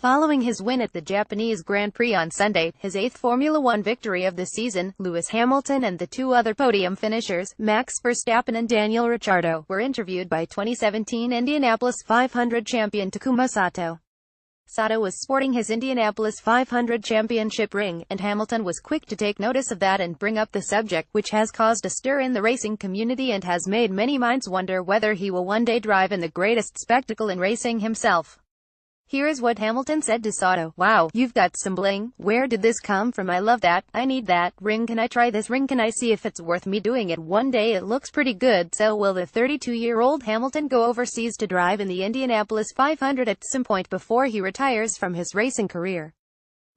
Following his win at the Japanese Grand Prix on Sunday, his 8th Formula One victory of the season, Lewis Hamilton and the two other podium finishers, Max Verstappen and Daniel Ricciardo, were interviewed by 2017 Indianapolis 500 champion Takuma Sato. Sato was sporting his Indianapolis 500 championship ring, and Hamilton was quick to take notice of that and bring up the subject, which has caused a stir in the racing community and has made many minds wonder whether he will one day drive in the greatest spectacle in racing himself. Here is what Hamilton said to Sato. "Wow, you've got some bling. Where did this come from? I love that. I need that ring. Can I try this ring? Can I see if it's worth me doing it one day? It looks pretty good." So will the 32-year-old Hamilton go overseas to drive in the Indianapolis 500 at some point before he retires from his racing career?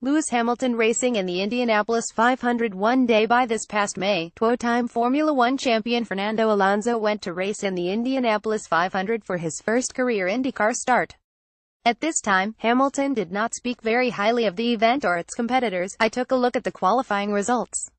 Lewis Hamilton racing in the Indianapolis 500 one day. By this past May, two-time Formula One champion Fernando Alonso went to race in the Indianapolis 500 for his first career Indycar start. At this time, Hamilton did not speak very highly of the event or its competitors. "I took a look at the qualifying results.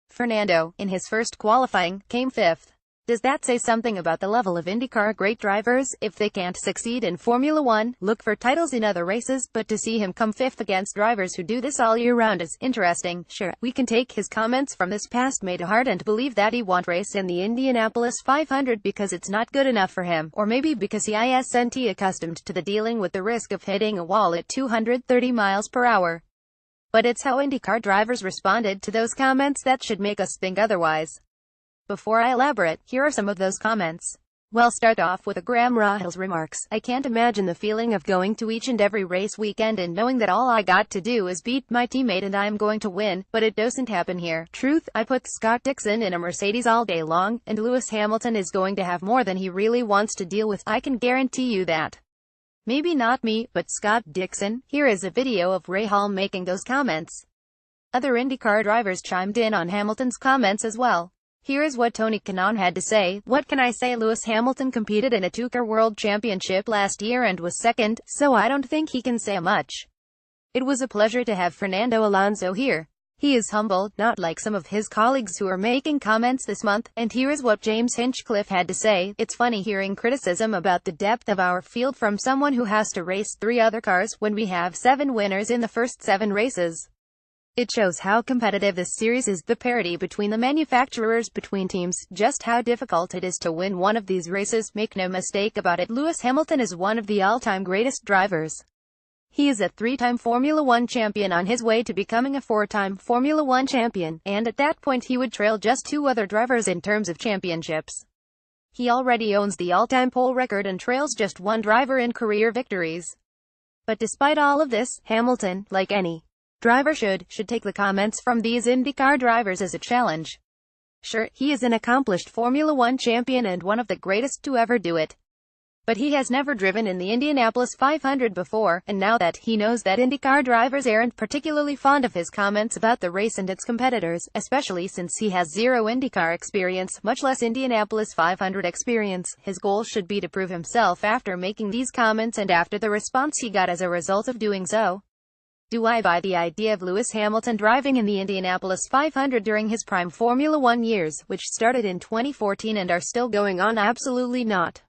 Fernando, in his first qualifying, came 5th. Does that say something about the level of IndyCar great drivers? If they can't succeed in Formula One, look for titles in other races, but to see him come 5th against drivers who do this all year round is interesting." Sure, we can take his comments from this past May to heart and believe that he won't race in the Indianapolis 500 because it's not good enough for him, or maybe because he isn't accustomed to the dealing with the risk of hitting a wall at 230 miles per hour. But it's how IndyCar drivers responded to those comments that should make us think otherwise. Before I elaborate, here are some of those comments. Well, start off with Graham Rahil's remarks. "I can't imagine the feeling of going to each and every race weekend and knowing that all I got to do is beat my teammate and I'm going to win, but it doesn't happen here. Truth, I put Scott Dixon in a Mercedes all day long, and Lewis Hamilton is going to have more than he really wants to deal with. I can guarantee you that. Maybe not me, but Scott Dixon." Here is a video of Rahal making those comments. Other IndyCar drivers chimed in on Hamilton's comments as well. Here is what Tony Kanaan had to say. "What can I say? Lewis Hamilton competed in a two-car world championship last year and was second, so I don't think he can say much. It was a pleasure to have Fernando Alonso here. He is humble, not like some of his colleagues who are making comments this month." And here is what James Hinchcliffe had to say. "It's funny hearing criticism about the depth of our field from someone who has to race 3 other cars when we have 7 winners in the first 7 races. It shows how competitive this series is, the parity between the manufacturers, between teams, just how difficult it is to win one of these races. Make no mistake about it, Lewis Hamilton is one of the all-time greatest drivers. He is a 3-time Formula One champion on his way to becoming a 4-time Formula One champion, and at that point he would trail just 2 other drivers in terms of championships. He already owns the all-time pole record and trails just 1 driver in career victories." But despite all of this, Hamilton, like any driver should take the comments from these IndyCar drivers as a challenge. Sure, he is an accomplished Formula One champion and one of the greatest to ever do it. But he has never driven in the Indianapolis 500 before, and now that he knows that IndyCar drivers aren't particularly fond of his comments about the race and its competitors, especially since he has 0 IndyCar experience, much less Indianapolis 500 experience, his goal should be to prove himself after making these comments and after the response he got as a result of doing so. Do I buy the idea of Lewis Hamilton driving in the Indianapolis 500 during his prime Formula One years, which started in 2014 and are still going on? Absolutely not.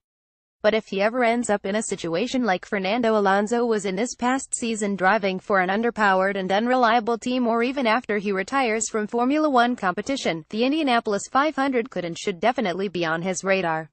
But if he ever ends up in a situation like Fernando Alonso was in this past season, driving for an underpowered and unreliable team, or even after he retires from Formula One competition, the Indianapolis 500 could and should definitely be on his radar.